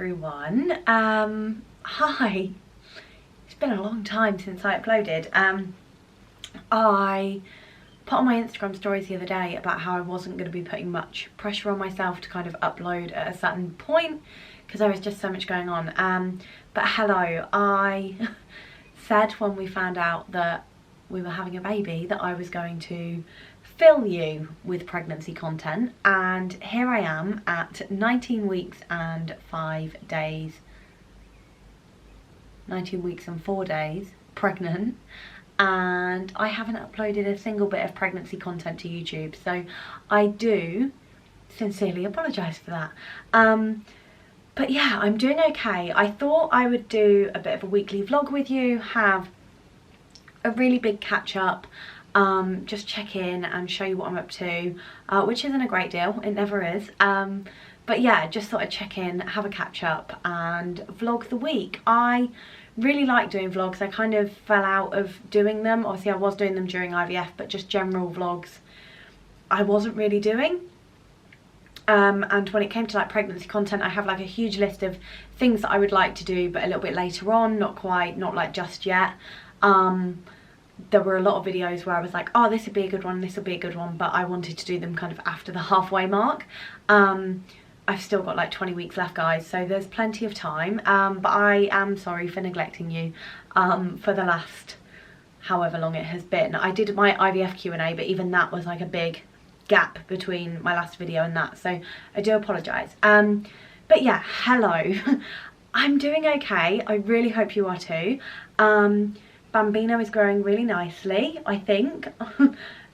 everyone. Hi. It's been a long time since I uploaded. I put on my Instagram stories the other day about how I wasn't going to be putting much pressure on myself to kind of upload at a certain point because there was just so much going on. But hello, I said when we found out that we were having a baby that I was going to fill you with pregnancy content, and here I am at 19 weeks and 5 days, 19 weeks and 4 days pregnant, and I haven't uploaded a single bit of pregnancy content to YouTube, so I do sincerely apologise for that. But yeah, I'm doing okay. I thought I would do a bit of a weekly vlog with you, have a really big catch up, just check in and show you what I'm up to, which isn't a great deal, it never is, but yeah, just thought I'd check in, have a catch up and vlog the week. I really like doing vlogs. I kind of fell out of doing them. Obviously I was doing them during IVF, but just general vlogs I wasn't really doing. And when it came to like pregnancy content, I have like a huge list of things that I would like to do, but a little bit later on, not like just yet. There were a lot of videos where I was like, oh, this would be a good one, this would be a good one, but I wanted to do them kind of after the halfway mark. I've still got like 20 weeks left, guys, so there's plenty of time, but I am sorry for neglecting you for the last however long it has been. I did my IVF Q&A, but even that was like a big gap between my last video and that, so I do apologise. But yeah, hello. I'm doing okay. I really hope you are too. Bambino is growing really nicely, I think.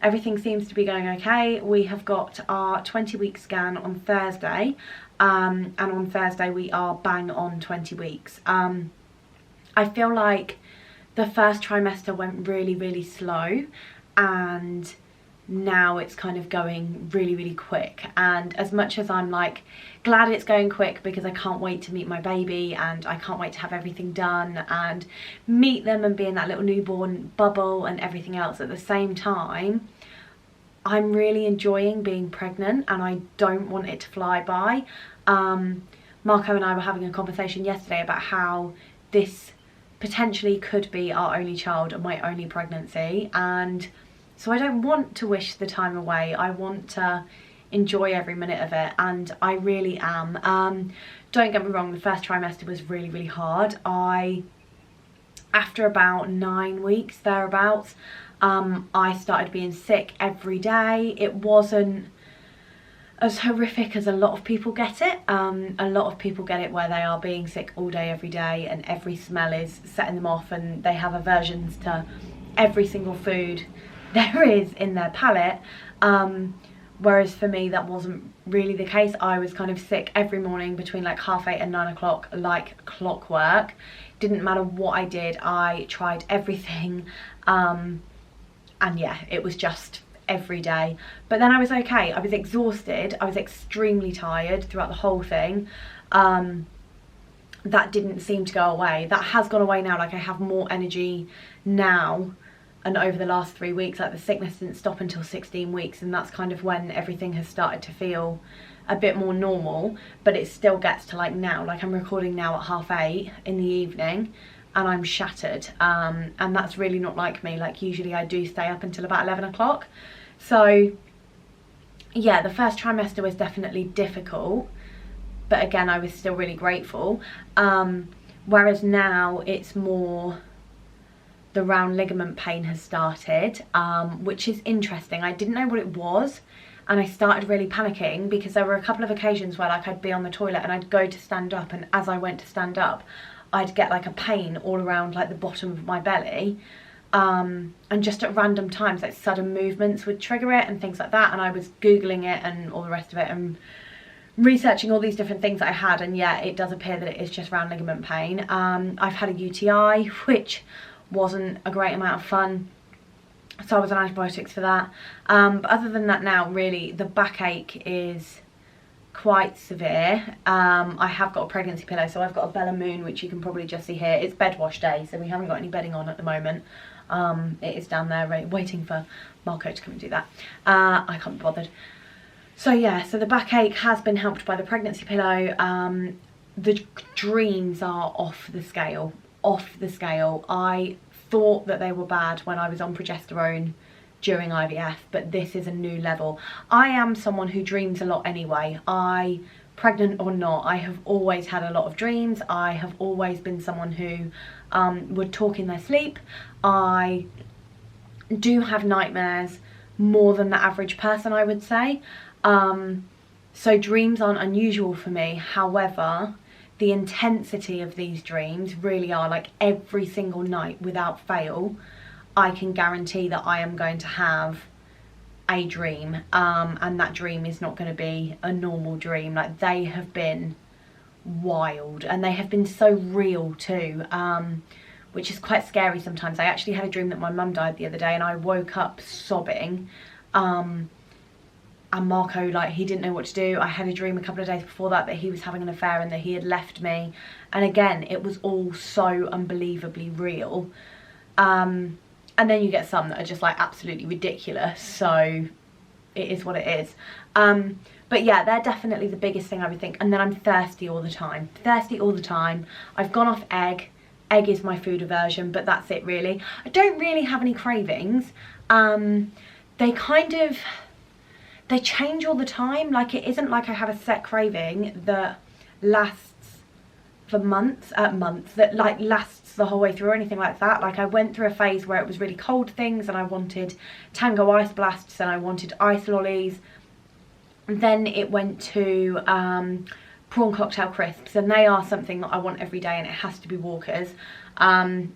Everything seems to be going okay. We have got our 20-week scan on Thursday, and on Thursday we are bang on 20 weeks. I feel like the first trimester went really slow, and now it's kind of going really quick, and as much as I'm like glad it's going quick because I can't wait to meet my baby and I can't wait to have everything done and meet them and be in that little newborn bubble and everything else, at the same time I'm really enjoying being pregnant and I don't want it to fly by. Marco and I were having a conversation yesterday about how this potentially could be our only child and my only pregnancy, and so I don't want to wish the time away. I want to enjoy every minute of it, and I really am. Don't get me wrong, the first trimester was really hard. After about 9 weeks, thereabouts, I started being sick every day. It wasn't as horrific as a lot of people get it. A lot of people get it where they are being sick all day, every day, and every smell is setting them off, and they have aversions to every single food there is in their palate, whereas for me that wasn't really the case. I was kind of sick every morning between like 8:30 and 9 o'clock like clockwork. Didn't matter what I did, I tried everything, and yeah, it was just every day. But then I was okay. I was exhausted, I was extremely tired throughout the whole thing. That didn't seem to go away. That has gone away now. Like I have more energy now, and over the last 3 weeks, like the sickness didn't stop until 16 weeks, and that's kind of when everything has started to feel a bit more normal. But it still gets to like now, like I'm recording now at 8:30 in the evening and I'm shattered, and that's really not like me. Like usually I do stay up until about 11 o'clock. So yeah, the first trimester was definitely difficult, but again I was still really grateful, whereas now it's more the round ligament pain has started, which is interesting. I didn't know what it was, and I started really panicking because there were a couple of occasions where like I'd be on the toilet and I'd go to stand up, and as I went to stand up I'd get like a pain all around like the bottom of my belly, and just at random times like sudden movements would trigger it and things like that, and I was googling it and all the rest of it and researching all these different things that I had, and yeah, it does appear that it is just round ligament pain. I've had a UTI, which wasn't a great amount of fun, so I was on antibiotics for that, but other than that now really the backache is quite severe. I have got a pregnancy pillow, so I've got a Bella Moon, which you can probably just see here. It's bed wash day, so we haven't got any bedding on at the moment. It is down there waiting for Marco to come and do that. I can't be bothered. So yeah, so the backache has been helped by the pregnancy pillow. the dreams are off the scale, off the scale. I thought that they were bad when I was on progesterone during IVF, but this is a new level. I am someone who dreams a lot anyway. Pregnant or not, I have always had a lot of dreams. I have always been someone who would talk in their sleep. I do have nightmares more than the average person, I would say. So dreams aren't unusual for me. However, the intensity of these dreams really are, like, every single night without fail, I can guarantee that I am going to have a dream, and that dream is not going to be a normal dream. Like, they have been wild, and they have been so real too, which is quite scary sometimes. I actually had a dream that my mum died the other day, and I woke up sobbing, and Marco, like, he didn't know what to do. I had a dream a couple of days before that he was having an affair and that he had left me, and again, it was all so unbelievably real. And then you get some that are just, like, absolutely ridiculous, so it is what it is. But yeah, they're definitely the biggest thing I would think. And then I'm thirsty all the time. Thirsty all the time. I've gone off egg. Egg is my food aversion, but that's it really. I don't really have any cravings. They change all the time. Like, it isn't like I have a set craving that lasts for months, that, like, lasts the whole way through or anything like that. Like, I went through a phase where it was really cold things and I wanted Tango Ice Blasts and I wanted ice lollies. And then it went to prawn cocktail crisps, and they are something that I want every day, and it has to be Walker's. But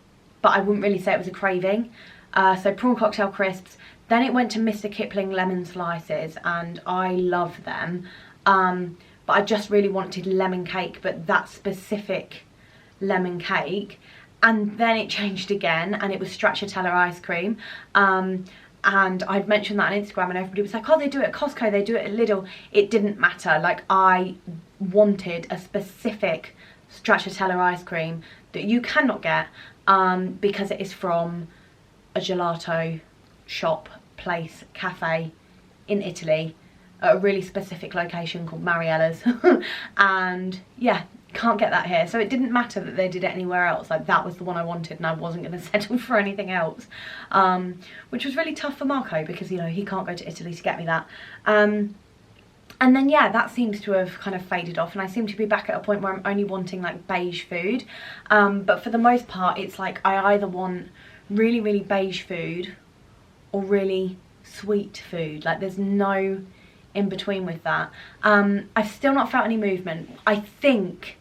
I wouldn't really say it was a craving. So prawn cocktail crisps. Then it went to Mr. Kipling lemon slices, and I love them. But I just really wanted lemon cake, but that specific lemon cake. And then it changed again, and it was stracciatella ice cream. And I'd mentioned that on Instagram, and everybody was like, oh, they do it at Costco, they do it at Lidl. It didn't matter. Like, I wanted a specific stracciatella ice cream that you cannot get, because it is from a gelato shop, place, cafe in Italy, at a really specific location called Mariella's. And yeah, can't get that here. So it didn't matter that they did it anywhere else. Like, that was the one I wanted, and I wasn't going to settle for anything else, which was really tough for Marco, because, you know, he can't go to Italy to get me that. And then yeah, that seems to have kind of faded off, and I seem to be back at a point where I'm only wanting, like, beige food. But for the most part, it's like I either want really, really beige food or really sweet food. Like, there's no in between with that. I've still not felt any movement. I think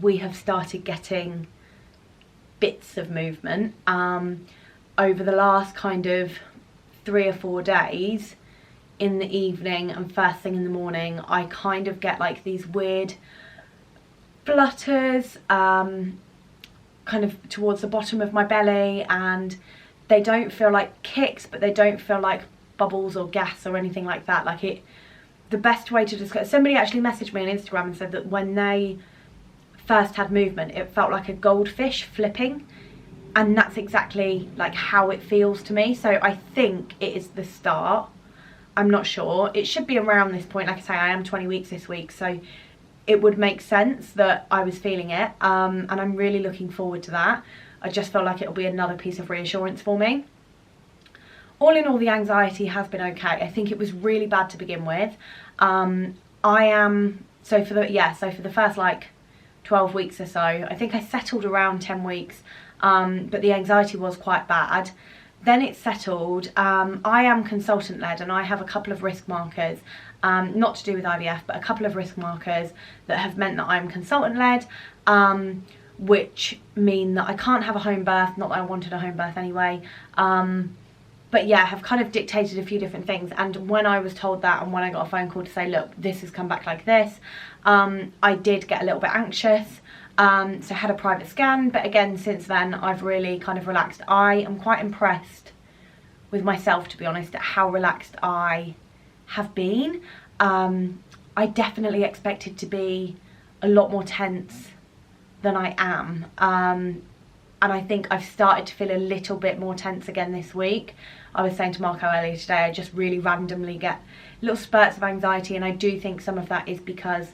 we have started getting bits of movement over the last kind of 3 or 4 days. In the evening and first thing in the morning, I kind of get, like, these weird flutters kind of towards the bottom of my belly, and they don't feel like kicks, but they don't feel like bubbles or gas or anything like that. Like, it, the best way to describe, somebody actually messaged me on Instagram and said that when they first had movement, it felt like a goldfish flipping, and that's exactly, like, how it feels to me. So I think it is the start. I'm not sure. It should be around this point. Like I say, I am 20 weeks this week, so it would make sense that I was feeling it, and I'm really looking forward to that. I just feel like it'll be another piece of reassurance for me. All in all, the anxiety has been okay. I think it was really bad to begin with. So for the first, like, 12 weeks or so, I think I settled around 10 weeks, but the anxiety was quite bad. Then it settled. I am consultant led, and I have a couple of risk markers, not to do with IVF, but a couple of risk markers that have meant that I'm consultant led, which mean that I can't have a home birth, not that I wanted a home birth anyway, but yeah, have kind of dictated a few different things. And when I was told that, and when I got a phone call to say, look, this has come back like this, I did get a little bit anxious. So I had a private scan, but again, since then I've really kind of relaxed. I am quite impressed with myself, to be honest, at how relaxed I have been. I definitely expected to be a lot more tense than I am, and I think I've started to feel a little bit more tense again this week. I was saying to Marco earlier today, I just really randomly get little spurts of anxiety, and I do think some of that is because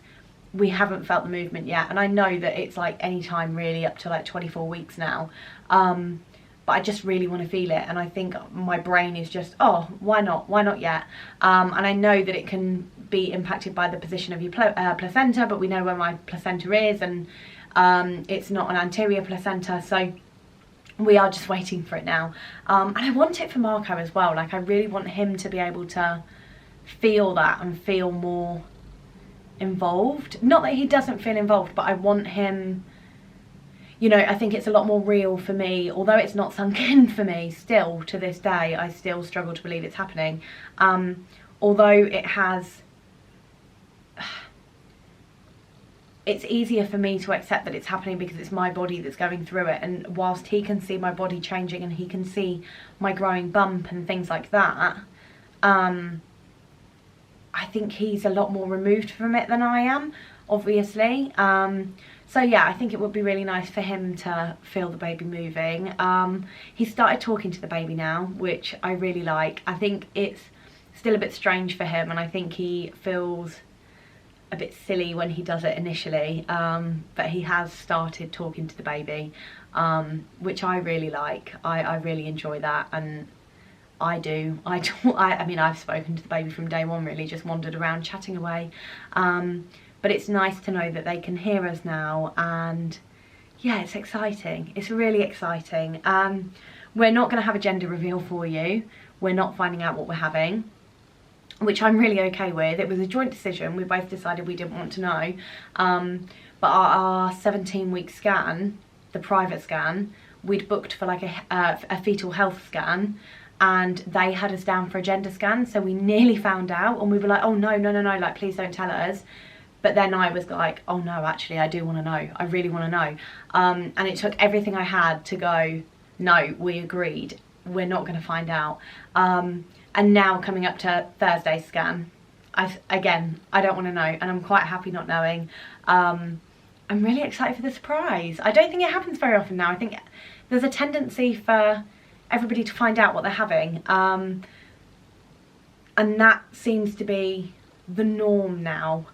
we haven't felt the movement yet, and I know that it's like any time really up to like 24 weeks now, but I just really want to feel it, and I think my brain is just, oh, why not yet, and I know that it can be impacted by the position of your placenta, but we know where my placenta is, and it's not an anterior placenta, so we are just waiting for it now. And I want it for Marco as well. Like, I really want him to be able to feel that and feel more involved. Not that he doesn't feel involved, but I want him, you know, I think it's a lot more real for me, although it's not sunk in for me still to this day. I still struggle to believe it's happening, although it has, it's easier for me to accept that it's happening because it's my body that's going through it, and whilst he can see my body changing and he can see my growing bump and things like that, I think he's a lot more removed from it than I am, obviously. So yeah, I think it would be really nice for him to feel the baby moving. He started talking to the baby now, which I really like. I think it's still a bit strange for him, and I think he feels a bit silly when he does it initially, but he has started talking to the baby, which I really like. I really enjoy that, and I mean, I've spoken to the baby from day one, really, just wandered around chatting away, but it's nice to know that they can hear us now, and yeah, it's exciting. It's really exciting. We're not going to have a gender reveal for you. We're not finding out what we're having, which I'm really okay with. It was a joint decision. We both decided we didn't want to know, but our 17-week scan, the private scan, we'd booked for like a fetal health scan, and they had us down for a gender scan, so we nearly found out, and we were like, oh no, like, please don't tell us. But then I was like, oh no, actually I do want to know. I really want to know. And it took everything I had to go, no, we agreed, we're not going to find out. And now coming up to Thursday's scan, I don't want to know, and I'm quite happy not knowing. I'm really excited for the surprise. I don't think it happens very often now. I think there's a tendency for everybody to find out what they're having, and that seems to be the norm now.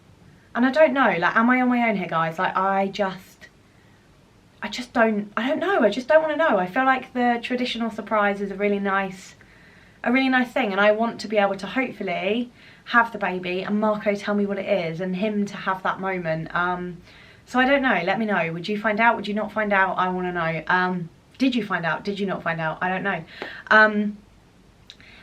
And I don't know, like, am I on my own here, guys? Like, I don't know. I just don't want to know. I feel like the traditional surprise is a really nice thing, and I want to be able to hopefully have the baby and Marco tell me what it is, and him to have that moment. So I don't know. Let me know. Would you find out? Would you not find out? I want to know. Did you find out? Did you not find out? I don't know.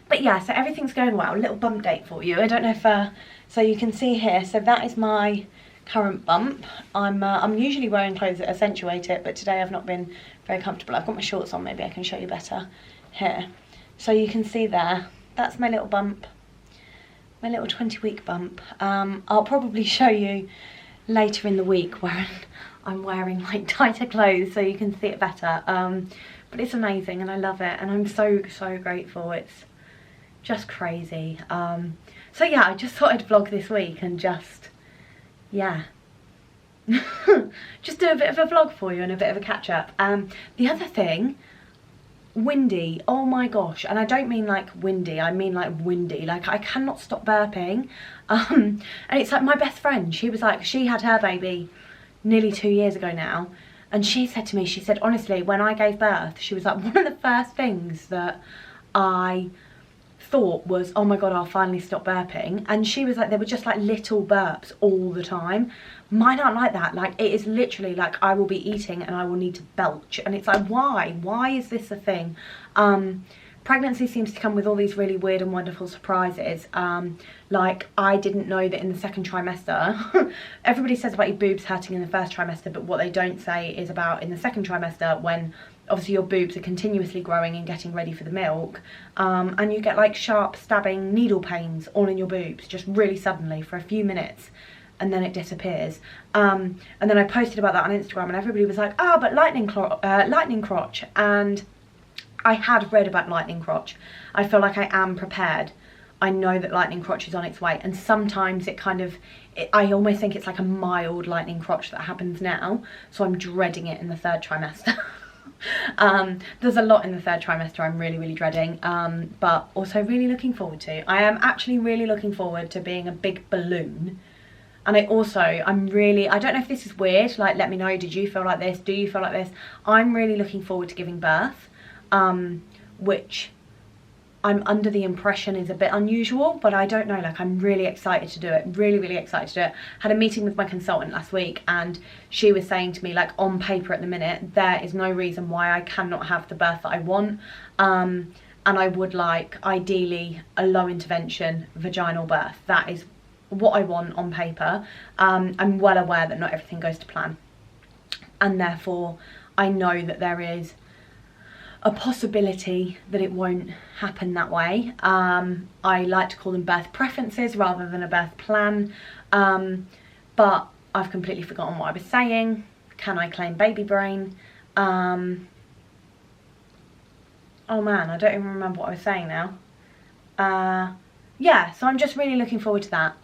But yeah, so everything's going well. A little bump date for you. I don't know if so you can see here. So that is my current bump. I'm usually wearing clothes that accentuate it, but today I've not been very comfortable. I've got my shorts on. Maybe I can show you better here. So you can see there. That's my little bump. My little 20-week bump. I'll probably show you later in the week where I'm wearing like tighter clothes so you can see it better. But it's amazing and I love it, and I'm so grateful. It's just crazy. So yeah, I just thought I'd vlog this week and just, yeah, just do a bit of a vlog for you and a bit of a catch up. The other thing, windy, oh my gosh, and I don't mean like windy, I mean like windy, like I cannot stop burping. And it's like my best friend, she was like, she had her baby nearly 2 years ago now, and she said to me, she said, honestly, when I gave birth, she was like, one of the first things that I thought was, oh my god, I'll finally stop burping. And she was like, they were just like little burps all the time. Mine aren't like that. Like, it is literally like I will be eating and I will need to belch, and it's like, why is this a thing? Pregnancy seems to come with all these really weird and wonderful surprises. Like, I didn't know that in the second trimester, everybody says about your boobs hurting in the first trimester, but what they don't say is about in the second trimester, when obviously your boobs are continuously growing and getting ready for the milk, and you get like sharp stabbing needle pains all in your boobs just really suddenly for a few minutes, and then it disappears. And then I posted about that on Instagram, and everybody was like, oh, but lightning crotch. And I had read about lightning crotch. I feel like I am prepared. I know that lightning crotch is on its way, and sometimes it kind of, I almost think it's like a mild lightning crotch that happens now, so I'm dreading it in the third trimester. There's a lot in the third trimester I'm really dreading, but also really looking forward to. I am actually really looking forward to being a big balloon And I don't know if this is weird, like let me know, did you feel like this? Do you feel like this? I'm really looking forward to giving birth, which I'm under the impression is a bit unusual, but I don't know, like I'm really excited to do it, really excited to do it. Had a meeting with my consultant last week and she was saying to me, like, on paper at the minute, there is no reason why I cannot have the birth that I want. And I would like, ideally, a low intervention vaginal birth. That is what I want on paper. I'm well aware that not everything goes to plan. And therefore, I know that there is a possibility that it won't happen that way. I like to call them birth preferences rather than a birth plan. But I've completely forgotten what I was saying. Can I claim baby brain? Oh man, I don't even remember what I was saying now. Yeah, so I'm just really looking forward to that.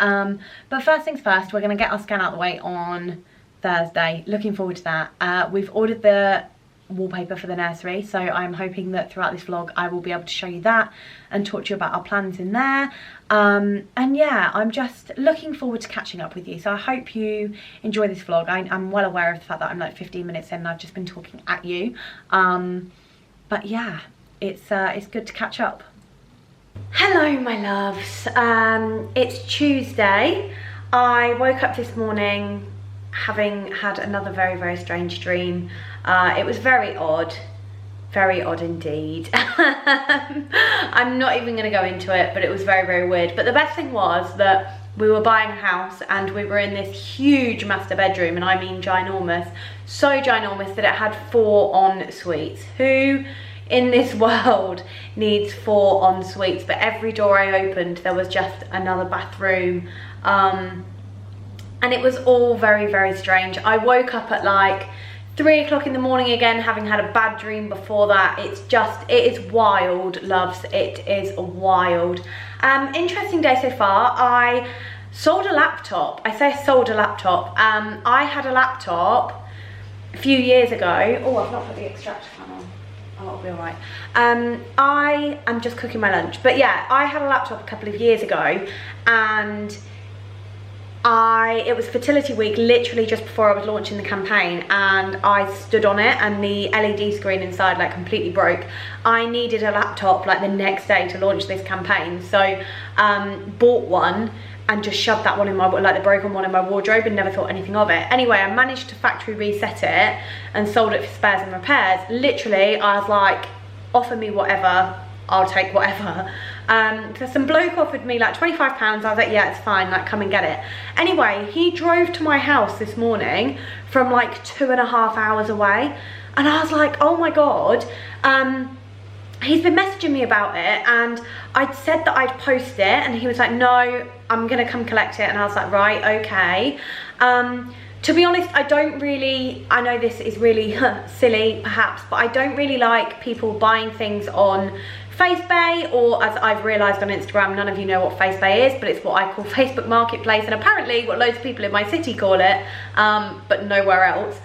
But first things first, we're gonna get our scan out of the way on Thursday. Looking forward to that. We've ordered the wallpaper for the nursery, so I'm hoping that throughout this vlog I will be able to show you that and talk to you about our plans in there. And yeah, I'm just looking forward to catching up with you, so I hope you enjoy this vlog. I'm well aware of the fact that I'm like 15 minutes in and I've just been talking at you, but yeah, it's good to catch up. Hello my loves, it's Tuesday. I woke up this morning having had another very strange dream. It was very odd indeed. I'm not even going to go into it, but it was very weird. But the best thing was that we were buying a house and we were in this huge master bedroom, and I mean ginormous, so ginormous that it had 4 en suites. Who in this world needs 4 en suites? But every door I opened there was just another bathroom, and it was all very strange. I woke up at like 3 o'clock in the morning again, having had a bad dream before that. It is wild, loves. It is wild. Interesting day so far. I sold a laptop. I say sold a laptop. I had a laptop a few years ago. Oh, I've not put the extractor fan on. Oh, it'll be all right. I am just cooking my lunch. But yeah, I had a laptop a couple of years ago, and it was fertility week, literally just before I was launching the campaign, and I stood on it and the LED screen inside like completely broke. I needed a laptop like the next day to launch this campaign, so bought one and just shoved that one in my, like the broken one, in my wardrobe, and never thought anything of it. Anyway, I managed to factory reset it and sold it for spares and repairs. Literally, I was like, offer me whatever, I'll take whatever. So some bloke offered me like £25. I was like, yeah, it's fine, like come and get it. Anyway, he drove to my house this morning from like 2.5 hours away, and I was like, oh my god. He's been messaging me about it, and I'd said that I'd post it, and he was like, no, I'm gonna come collect it. And I was like, right, okay. To be honest, I don't really, I know this is really silly perhaps, but I don't really like people buying things on FaceBay, or as I've realised on Instagram, none of you know what FaceBay is, but it's what I call Facebook Marketplace, and apparently what loads of people in my city call it, but nowhere else.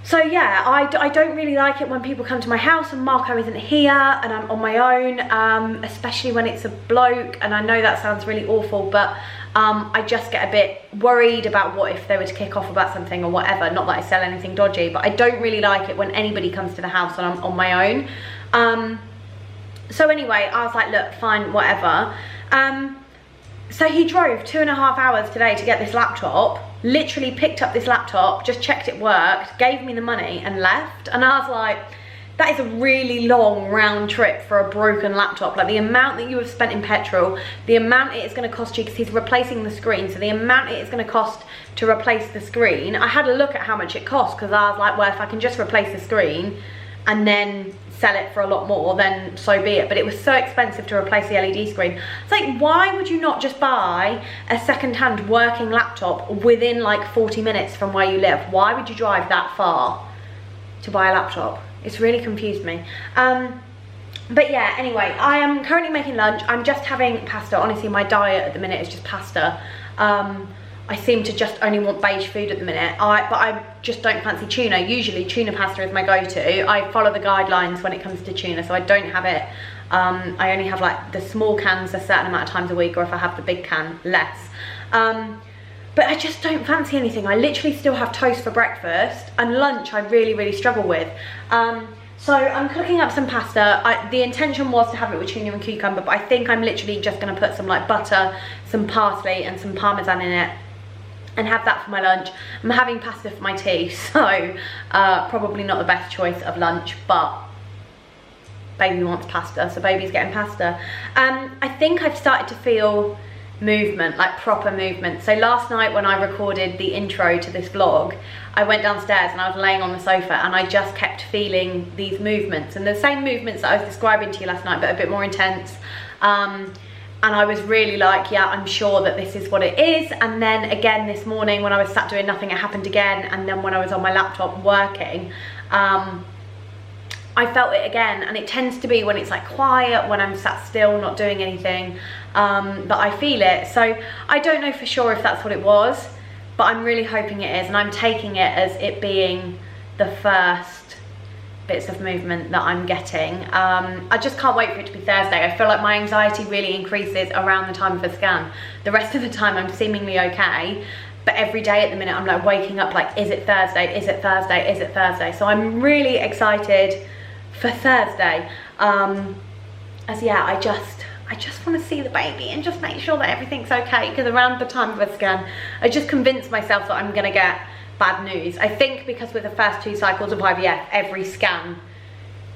So yeah, I don't really like it when people come to my house and Marco isn't here and I'm on my own, especially when it's a bloke, and I know that sounds really awful, but I just get a bit worried about what if they were to kick off about something or whatever. Not that I sell anything dodgy, but I don't really like it when anybody comes to the house and I'm on my own. So anyway, I was like, look, fine, whatever. So he drove 2.5 hours today to get this laptop, literally picked up this laptop, just checked it worked, gave me the money and left. And I was like, that is a really long round trip for a broken laptop. Like the amount that you have spent in petrol, the amount it is going to cost you, because he's replacing the screen, so the amount it is going to cost to replace the screen. I had a look at how much it cost, because I was like, well, if I can just replace the screen and then sell it for a lot more, then so be it. But it was so expensive to replace the LED screen. It's like, why would you not just buy a second-hand working laptop within like 40 minutes from where you live? Why would you drive that far to buy a laptop? It's really confused me. But yeah, anyway, I am currently making lunch. I'm just having pasta. Honestly, my diet at the minute is just pasta. I seem to just only want beige food at the minute. But I just don't fancy tuna. Usually tuna pasta is my go-to. I follow the guidelines when it comes to tuna, so I don't have it. I only have like the small cans a certain amount of times a week, or if I have the big can, less. But I just don't fancy anything. I literally still have toast for breakfast, and lunch I really, really struggle with. So I'm cooking up some pasta. The intention was to have it with tuna and cucumber, but I think I'm literally just gonna put some like butter, some parsley and some parmesan in it and have that for my lunch. I'm having pasta for my tea, so probably not the best choice of lunch, but baby wants pasta, so baby's getting pasta. I think I've started to feel movement, like proper movement. So last night when I recorded the intro to this vlog, I went downstairs and I was laying on the sofa and I just kept feeling these movements, and the same movements that I was describing to you last night, but a bit more intense. And I was really like, yeah, I'm sure that this is what it is. And then again this morning when I was sat doing nothing, it happened again. And then when I was on my laptop working, I felt it again, and it tends to be when it's like quiet, when I'm sat still not doing anything, that I feel it. So I don't know for sure if that's what it was, but I'm really hoping it is, and I'm taking it as it being the first bits of movement that I'm getting. I just can't wait for it to be Thursday. I feel like my anxiety really increases around the time of the scan. The rest of the time I'm seemingly okay, but every day at the minute I'm like waking up like, is it Thursday? Is it Thursday? Is it Thursday? So I'm really excited for Thursday. As yeah, I just want to see the baby and just make sure that everything's okay, because around the time of a scan I just convinced myself that I'm gonna get bad news. I think because with the first 2 cycles of IVF, every scan,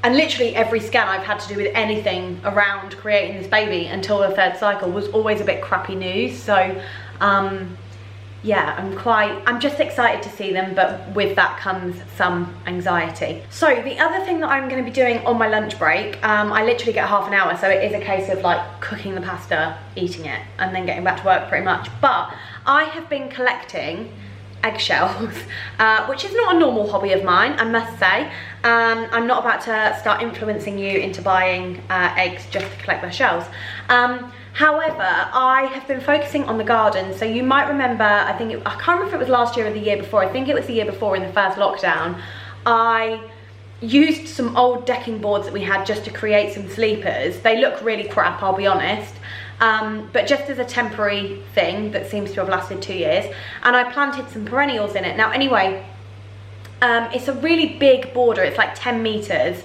and literally every scan I've had to do with anything around creating this baby until the 3rd cycle was always a bit crappy news. So yeah, I'm just excited to see them, but with that comes some anxiety. So the other thing that I'm going to be doing on my lunch break, I literally get half an hour, so it is a case of like cooking the pasta, eating it, and then getting back to work pretty much. But I have been collecting eggshells, which is not a normal hobby of mine, I must say. I'm not about to start influencing you into buying eggs just to collect their shells. However, I have been focusing on the garden. So you might remember, I can't remember if it was last year or the year before, I think it was the year before in the first lockdown, I used some old decking boards that we had just to create some sleepers. They look really crap, I'll be honest. But just as a temporary thing that seems to have lasted 2 years, and I planted some perennials in it. Now anyway, it's a really big border, it's like 10 meters,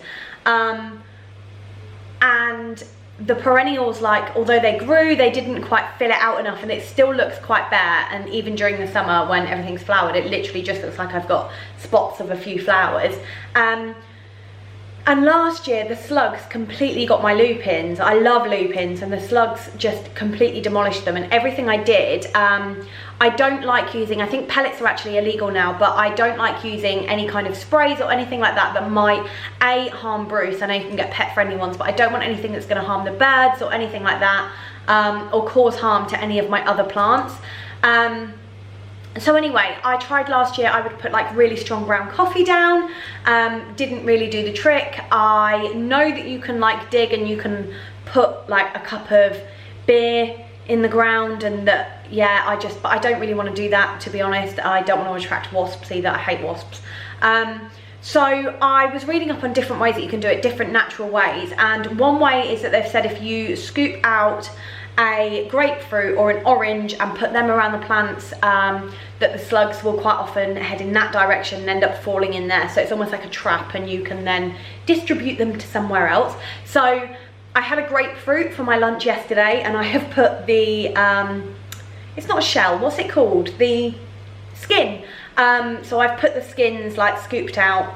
and the perennials, like, although they grew, they didn't quite fill it out enough, and it still looks quite bare. And even during the summer when everything's flowered, it literally just looks like I've got spots of a few flowers. And last year the slugs completely got my lupins. I love lupins, and the slugs just completely demolished them. And everything I did, I don't like using, I think pellets are actually illegal now, but I don't like using any kind of sprays or anything like that that might harm Bruce. I know you can get pet friendly ones, but I don't want anything that's going to harm the birds or anything like that, or cause harm to any of my other plants. So anyway, I tried last year, I would put like really strong ground coffee down, didn't really do the trick. I know that you can like dig and you can put like a cup of beer in the ground, and that, yeah, but I don't really want to do that, to be honest. I don't want to attract wasps either, I hate wasps. So I was reading up on different ways that you can do it, different natural ways, and one way is that they've said if you scoop out a grapefruit or an orange and put them around the plants, that the slugs will quite often head in that direction and end up falling in there. So it's almost like a trap, and you can then distribute them to somewhere else. So I had a grapefruit for my lunch yesterday, and I have put the, it's not a shell, what's it called? The skin. So I've put the skins like scooped out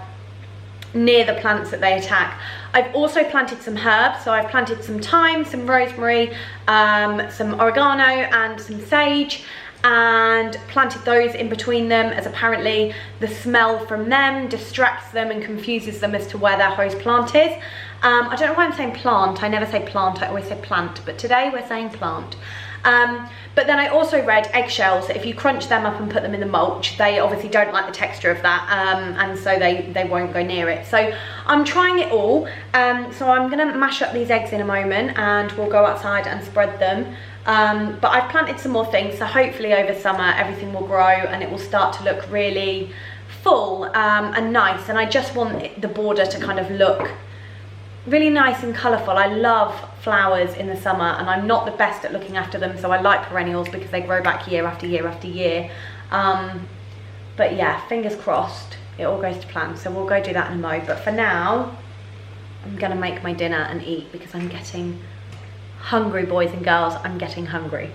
near the plants that they attack. I've also planted some herbs, so I've planted some thyme, some rosemary, some oregano and some sage, and planted those in between them, as apparently the smell from them distracts them and confuses them as to where their host plant is. I don't know why I'm saying plant, I never say plant, I always say plant, but today we're saying plant. But then I also read eggshells, that if you crunch them up and put them in the mulch, they obviously don't like the texture of that, and so they won't go near it. So I'm trying it all. So I'm gonna mash up these eggs in a moment and we'll go outside and spread them. But I've planted some more things, so hopefully over summer everything will grow and it will start to look really full and nice. And I just want the border to kind of look really nice and colourful. I love flowers in the summer and I'm not the best at looking after them, so I like perennials because they grow back year after year after year. But yeah, fingers crossed it all goes to plan, so we'll go do that in a mo. But for now, I'm gonna make my dinner and eat because I'm getting hungry, boys and girls. I'm getting hungry.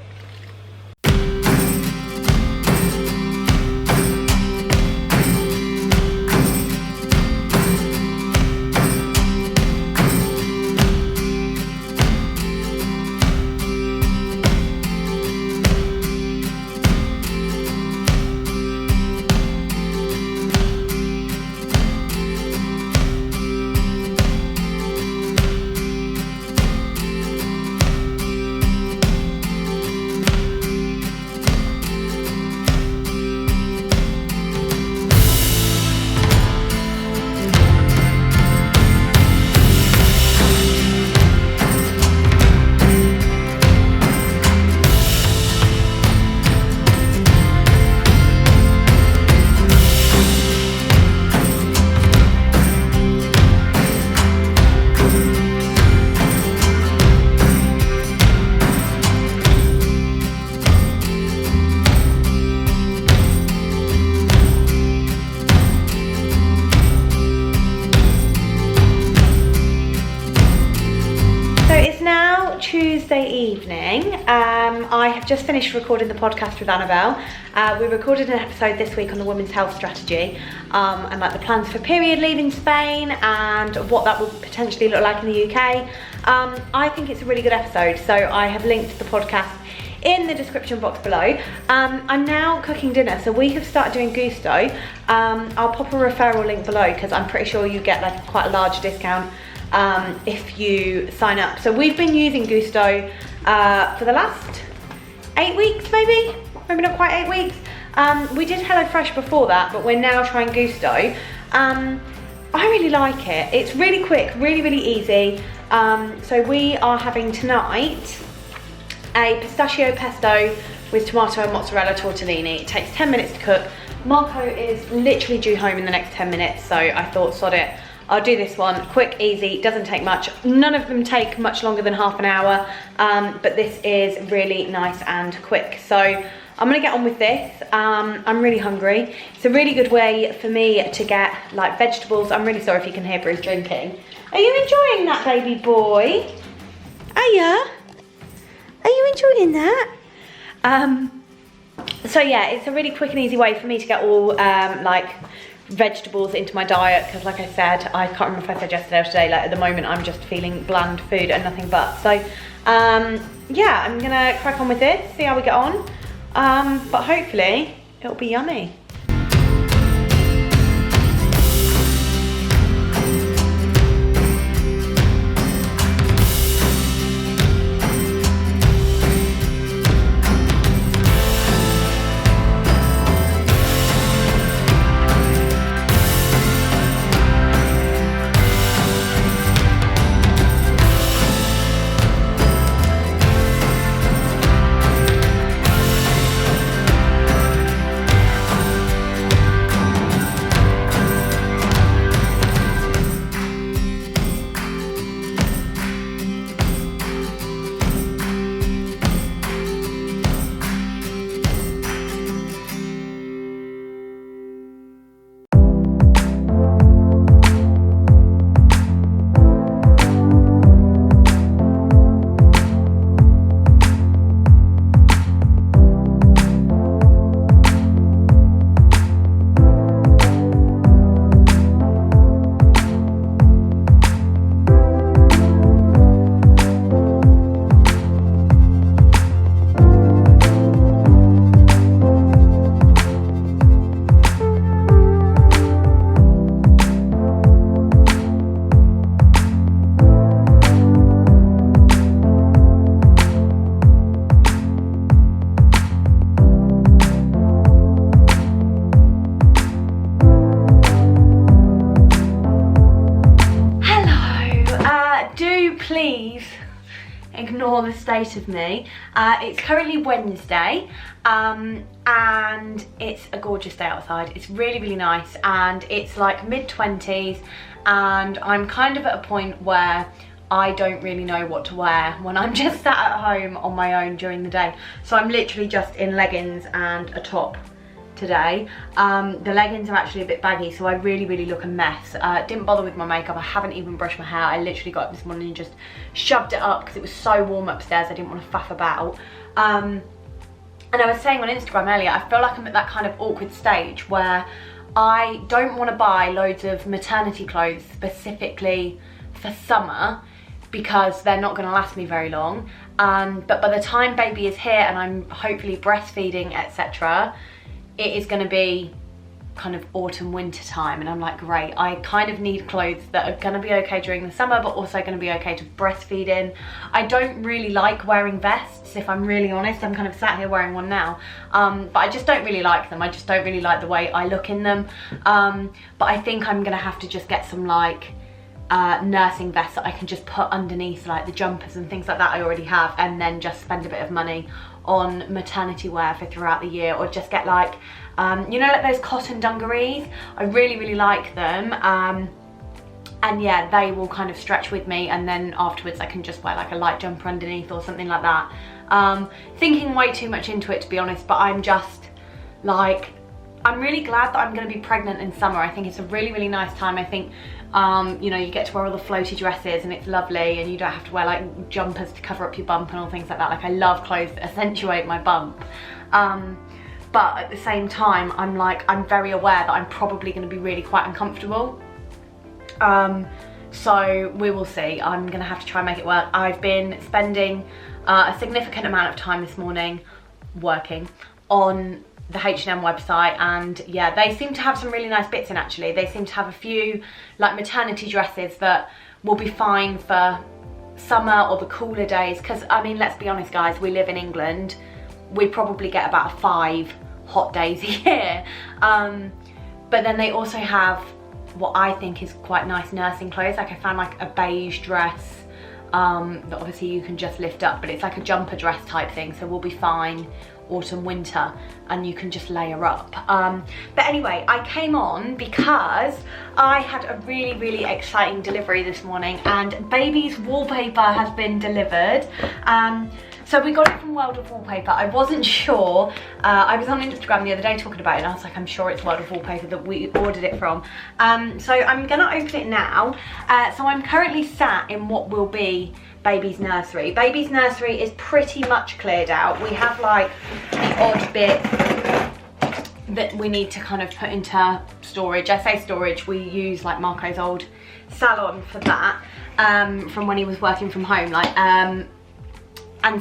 Tuesday evening. I have just finished recording the podcast with Annabelle. We recorded an episode this week on the women's health strategy, and like the plans for period leave in Spain and what that will potentially look like in the UK. I think it's a really good episode, so I have linked the podcast in the description box below. I'm now cooking dinner, so we have started doing GOUSTO. I'll pop a referral link below because I'm pretty sure you get like quite a large discount if you sign up. So we've been using GOUSTO for the last 8 weeks, maybe not quite 8 weeks. We did HelloFresh before that, but we're now trying GOUSTO. I really like it. It's really quick, really easy. So we are having tonight a pistachio pesto with tomato and mozzarella tortellini. It takes 10 minutes to cook. Marco is literally due home in the next 10 minutes, so I thought, sod it, I'll do this one. Quick, easy, doesn't take much. None of them take much longer than half an hour, but this is really nice and quick. So I'm gonna get on with this. I'm really hungry. It's a really good way for me to get like vegetables. I'm really sorry if you can hear Bruce drinking. Are you enjoying that, baby boy? Are ya? Are you enjoying that? So yeah, it's a really quick and easy way for me to get all like vegetables into my diet, because like I said, I can't remember if I said yesterday or today, like at the moment I'm just feeling bland food and nothing but. So yeah, I'm gonna crack on with this, see how we get on, but hopefully it'll be yummy. do please ignore the state of me. It's currently Wednesday, and it's a gorgeous day outside. It's really, really nice, and it's like mid-20s, and I'm kind of at a point where I don't really know what to wear when I'm just sat at home on my own during the day. So I'm literally just in leggings and a top today. The leggings are actually a bit baggy, so I really, really look a mess. Didn't bother with my makeup. I haven't even brushed my hair. I literally got up this morning and just shoved it up because it was so warm upstairs. I didn't want to faff about. And I was saying on Instagram earlier, I feel like I'm at that kind of awkward stage where I don't want to buy loads of maternity clothes specifically for summer because they're not going to last me very long. But by the time baby is here and I'm hopefully breastfeeding, etc., it is going to be kind of autumn winter time, and I'm like, great, I kind of need clothes that are going to be okay during the summer but also going to be okay to breastfeed in. I don't really like wearing vests, if I'm really honest. I'm kind of sat here wearing one now, but I just don't really like them. I just don't really like the way I look in them. But I think I'm going to have to just get some like nursing vests that I can just put underneath like the jumpers and things like that I already have, and then just spend a bit of money on maternity wear for throughout the year, or just get like you know, like those cotton dungarees. I really, really like them, and yeah, they will kind of stretch with me, and then afterwards I can just wear like a light jumper underneath or something like that. Thinking way too much into it, to be honest, but I'm just like, I'm really glad that I'm going to be pregnant in summer. I think it's a really, really nice time. I think you know, you get to wear all the floaty dresses and it's lovely, and you don't have to wear like jumpers to cover up your bump and all things like that. Like, I love clothes that accentuate my bump, but at the same time I'm like, I'm very aware that I'm probably going to be really quite uncomfortable, so we will see. I'm going to have to try and make it work. I've been spending a significant amount of time this morning working on the H&M website, and yeah, they seem to have some really nice bits in actually. They seem to have a few like maternity dresses that will be fine for summer or the cooler days, because I mean, let's be honest guys, we live in England. We probably get about 5 hot days a year, but then they also have what I think is quite nice nursing clothes. Like, I found like a beige dress that obviously you can just lift up, but it's like a jumper dress type thing, so we'll be fine autumn winter, and you can just layer up. But anyway, I came on because I had a really, really exciting delivery this morning, and baby's wallpaper has been delivered. So we got it from World of Wallpaper. I wasn't sure. I was on Instagram the other day talking about it, and I was like, I'm sure it's World of Wallpaper that we ordered it from. So I'm gonna open it now. So I'm currently sat in what will be baby's nursery. Baby's nursery is pretty much cleared out. We have like the odd bit that we need to kind of put into storage. I say storage, we use like Marco's old salon for that, from when he was working from home, like, and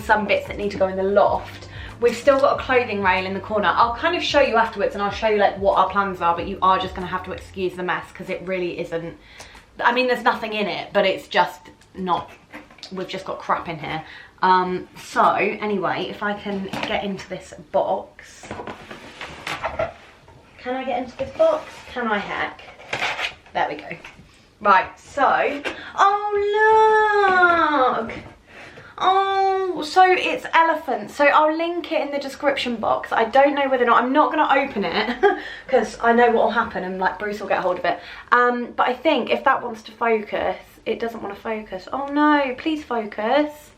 some bits that need to go in the loft. We've still got a clothing rail in the corner. I'll kind of show you afterwards, and I'll show you like what our plans are, but you are just gonna have to excuse the mess because it really isn't, I mean, there's nothing in it, but it's just not, we've just got crap in here. So anyway, if I can get into this box. Can I get into this box? Can I heck? There we go. Right, so, oh look! Oh, so it's elephant. So I'll link it in the description box. I don't know whether or not, I'm not going to open it because I know what will happen, and like Bruce will get hold of it. But I think if that wants to focus, it doesn't want to focus. Oh no, please focus.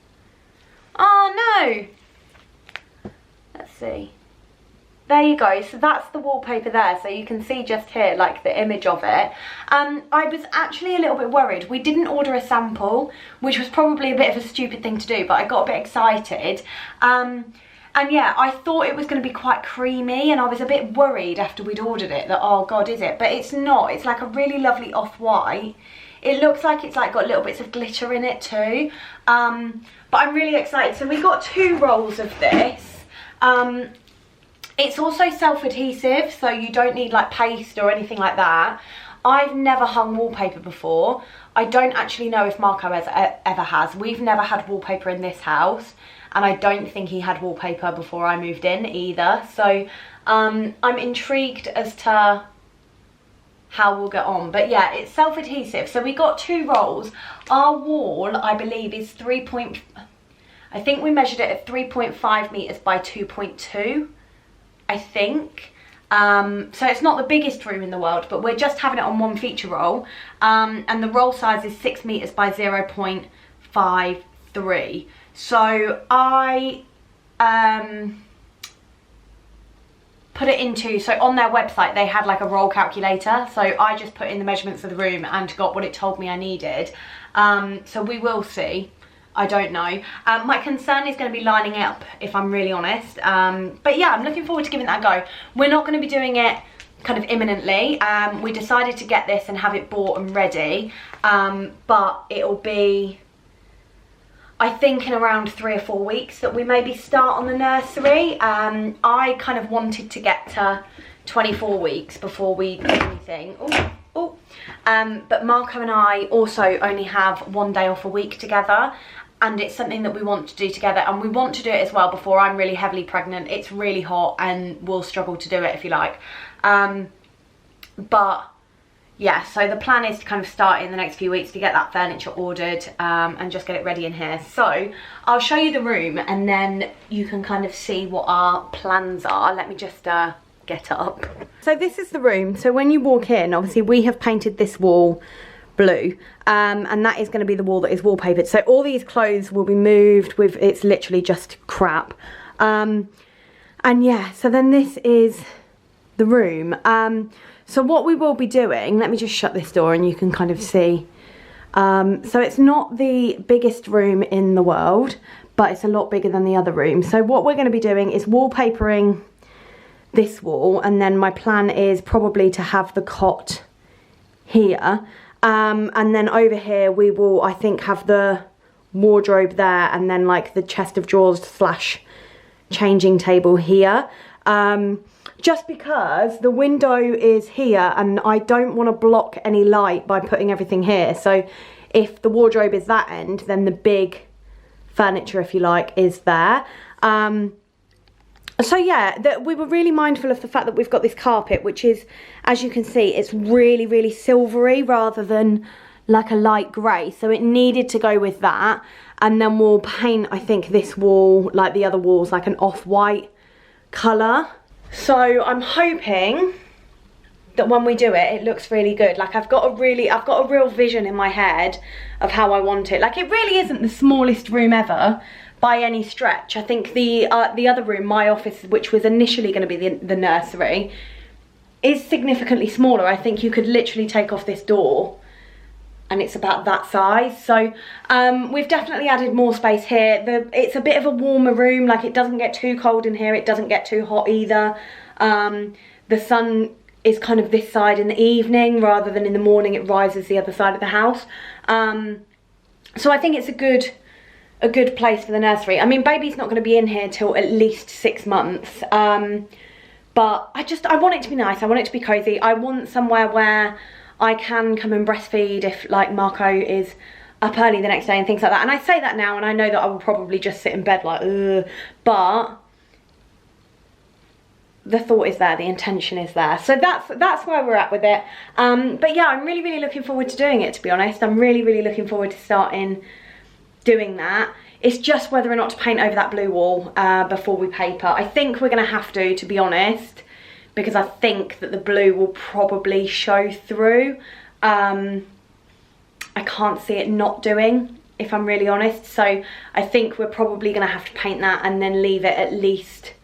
Oh no. Let's see. There you go. So that's the wallpaper there. So you can see just here like the image of it. I was actually a little bit worried. We didn't order a sample, which was probably a bit of a stupid thing to do, but I got a bit excited. And yeah, I thought it was going to be quite creamy, and I was a bit worried after we'd ordered it that, oh God, is it? But it's not. It's like a really lovely off-white. It looks like it's like got little bits of glitter in it too. But I'm really excited. So we got 2 rolls of this. It's also self-adhesive, so you don't need like paste or anything like that. I've never hung wallpaper before. I don't actually know if Marco ever has. We've never had wallpaper in this house, and I don't think he had wallpaper before I moved in either. So I'm intrigued as to how we'll get on. But yeah, it's self-adhesive. So we got 2 rolls. Our wall, I believe, is I think we measured it at 3.5 meters by 2.2, I think. So it's not the biggest room in the world, but we're just having it on 1 feature roll. And the roll size is 6 meters by 0.53. So I put it into, so on their website they had like a roll calculator, so I just put in the measurements of the room and got what it told me I needed. So we will see. I don't know. My concern is going to be lining it up, if I'm really honest. But yeah, I'm looking forward to giving that a go. We're not going to be doing it kind of imminently. We decided to get this and have it bought and ready. But it'll be, I think, in around 3 or 4 weeks that we maybe start on the nursery. I kind of wanted to get to 24 weeks before we do anything. But Marco and I also only have 1 day off a week together, and it's something that we want to do together, and we want to do it as well before I'm really heavily pregnant. It's really hot and we'll struggle to do it if you like. But yeah, so the plan is to kind of start in the next few weeks to get that furniture ordered and just get it ready in here. So I'll show you the room and then you can kind of see what our plans are. Let me just get up. So this is the room. So when you walk in, obviously we have painted this wall blue, and that is going to be the wall that is wallpapered. So all these clothes will be moved with, it's literally just crap. And yeah, so then this is the room. So what we will be doing, let me just shut this door and you can kind of see. So it's not the biggest room in the world, but it's a lot bigger than the other room. So what we're going to be doing is wallpapering this wall, and then my plan is probably to have the cot here. And then over here we will, I think, have the wardrobe there, and then like the chest of drawers slash changing table here. Just because the window is here and I don't want to block any light by putting everything here. So if the wardrobe is that end, then the big furniture, if you like, is there. So yeah, we were really mindful of the fact that we've got this carpet, which is, as you can see, it's really, really silvery rather than like a light grey. So it needed to go with that. And then we'll paint, I think, this wall, like the other walls, like an off-white colour. So I'm hoping that when we do it, it looks really good. Like I've got a real vision in my head of how I want it. Like it really isn't the smallest room ever by any stretch. I think the other room, my office, which was initially going to be the nursery, is significantly smaller. I think you could literally take off this door and it's about that size. So we've definitely added more space here. It's a bit of a warmer room. Like it doesn't get too cold in here, it doesn't get too hot either. The sun is kind of this side in the evening rather than in the morning. It rises the other side of the house. So I think it's a good place for the nursery. I mean, baby's not going to be in here till at least 6 months. But I want it to be nice. I want it to be cozy. I want somewhere where I can come and breastfeed if like Marco is up early the next day and things like that. And I say that now and I know that I will probably just sit in bed like, ugh. But the thought is there, the intention is there. So that's where we're at with it. But yeah, I'm really, really looking forward to doing it, to be honest. I'm really, really looking forward to starting doing that. It's just whether or not to paint over that blue wall before we paper. I think we're gonna have to be honest, because I think that the blue will probably show through. I can't see it not doing, if I'm really honest. So I think we're probably gonna have to paint that and then leave it at least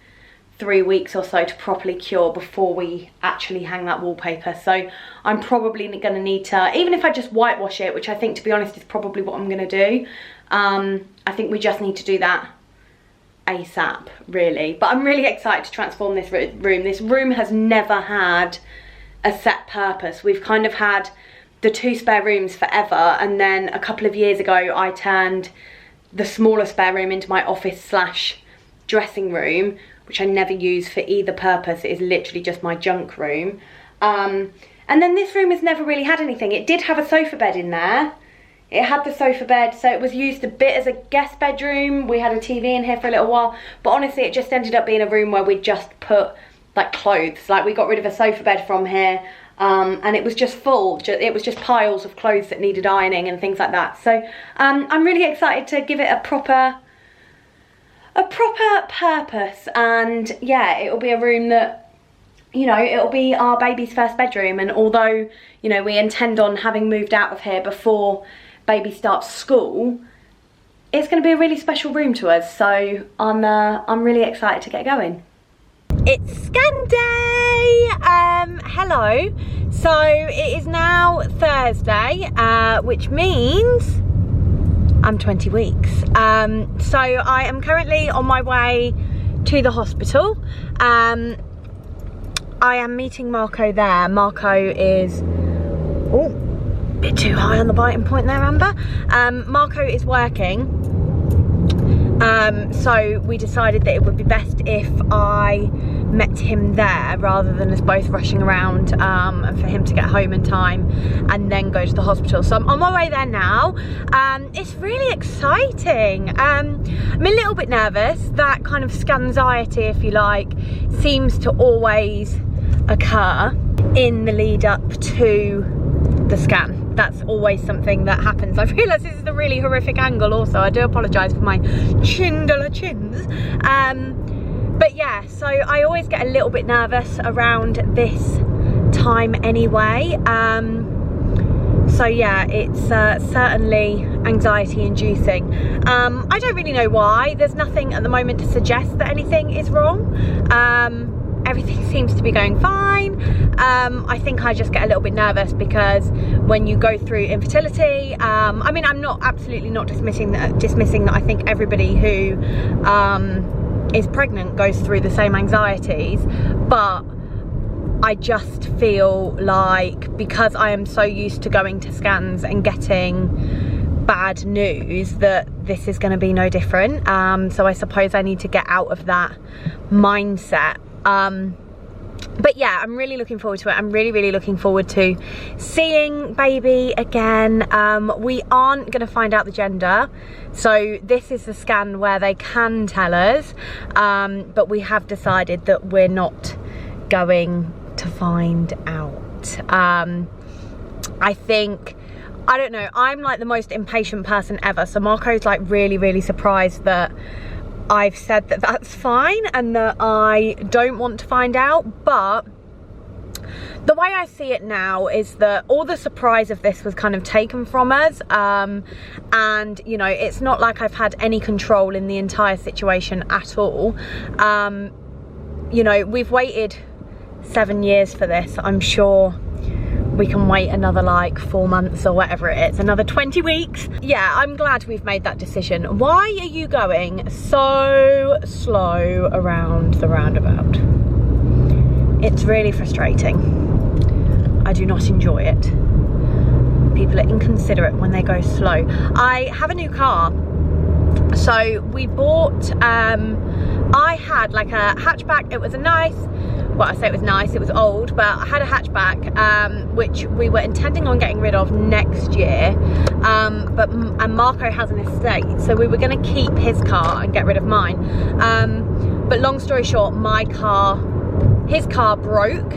3 weeks or so to properly cure before we actually hang that wallpaper. So I'm probably gonna need to, even if I just whitewash it, which I think, to be honest, is probably what I'm gonna do. I think we just need to do that ASAP, really. But I'm really excited to transform this room. This room has never had a set purpose. We've kind of had the 2 spare rooms forever, and then a couple of years ago I turned the smaller spare room into my office slash dressing room, which I never use for either purpose. It is literally just my junk room. And then this room has never really had anything. It did have a sofa bed in there. It had the sofa bed, so it was used a bit as a guest bedroom. We had a TV in here for a little while, but honestly it just ended up being a room where we just put like clothes. Like we got rid of a sofa bed from here, and it was just full. It was just piles of clothes that needed ironing and things like that. So I'm really excited to give it a proper purpose. And yeah, it'll be a room that, you know, it'll be our baby's first bedroom. And although, you know, we intend on having moved out of here before baby starts school, it's going to be a really special room to us. So I'm really excited to get going. It's scan day. Hello. So it is now Thursday, which means I'm 20 weeks. So I am currently on my way to the hospital. I am meeting Marco there. Marco is, oh, a bit too high on the biting point there, Amber. Marco is working. So we decided that it would be best if I met him there rather than us both rushing around, and for him to get home in time and then go to the hospital. So I'm on my way there now. It's really exciting. I'm a little bit nervous. That kind of scanxiety, if you like, seems to always occur in the lead up to the scan. That's always something that happens. I realise this is a really horrific angle also. I do apologise for my chindala chins. But yeah, so I always get a little bit nervous around this time anyway. So yeah, it's certainly anxiety inducing. I don't really know why. There's nothing at the moment to suggest that anything is wrong. Everything seems to be going fine. I think I just get a little bit nervous because when you go through infertility, I mean, I'm not absolutely not dismissing that I think everybody who is pregnant goes through the same anxieties, but I just feel like because I am so used to going to scans and getting bad news that this is going to be no different. So I suppose I need to get out of that mindset. But yeah, I'm really looking forward to it. I'm really looking forward to seeing baby again. We aren't going to find out the gender, so this is the scan where they can tell us, but we have decided that we're not going to find out. I think, I don't know, I'm like the most impatient person ever, so Marco's like really surprised that I've said that that's fine and that I don't want to find out. But the way I see it now is that all the surprise of this was kind of taken from us, and you know, it's not like I've had any control in the entire situation at all. You know, we've waited 7 years for this. I'm sure we can wait another like 4 months or whatever it is, another 20 weeks. Yeah, I'm glad we've made that decision. Why are you going so slow around the roundabout? It's really frustrating. I do not enjoy it. People are inconsiderate when they go slow. I have a new car. So we bought, I had like a hatchback. It was a nice, well, I say it was nice, it was old, but I had a hatchback, which we were intending on getting rid of next year, and Marco has an estate, so we were going to keep his car and get rid of mine, but long story short, his car broke,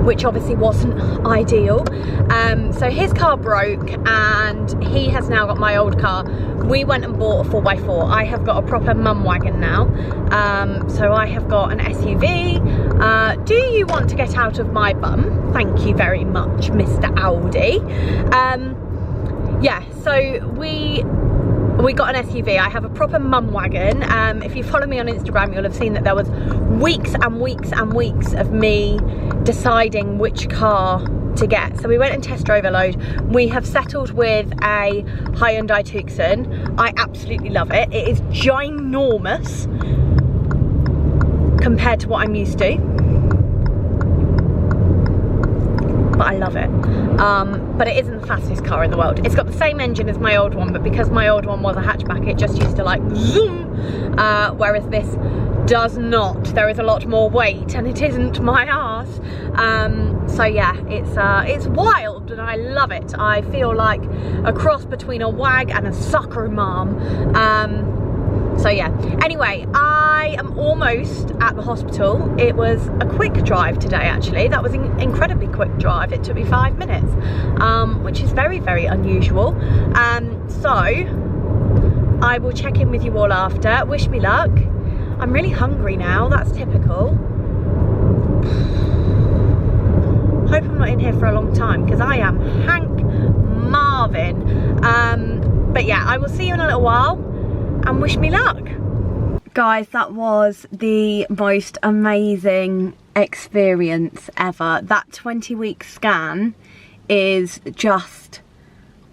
which obviously wasn't ideal. So his car broke and he has now got my old car. We went and bought a 4x4. I have got a proper mum wagon now. So I have got an SUV. Do you want to get out of my bum? Thank you very much, Mr. Audi. Yeah, so we got an SUV. I have a proper mum wagon. If you follow me on Instagram, you'll have seen that there was weeks and weeks and weeks of me deciding which car to get. So we went and test drove a load. We have settled with a Hyundai Tucson. I absolutely love it. It is ginormous compared to what I'm used to, but I love it. But it isn't the fastest car in the world. It's got the same engine as my old one, but because my old one was a hatchback, it just used to like zoom, whereas this does not. There is a lot more weight and it isn't my arse. So yeah, it's wild and I love it. I feel like a cross between a wag and a soccer mom. So yeah, anyway, I am almost at the hospital. It was a quick drive today, actually. That was an incredibly quick drive. It took me 5 minutes, which is very, very unusual. So I will check in with you all after. Wish me luck. I'm really hungry now. That's typical. Hope I'm not in here for a long time, because I am Hank Marvin. But yeah, I will see you in a little while, and wish me luck. Guys, that was the most amazing experience ever. That 20-week scan is just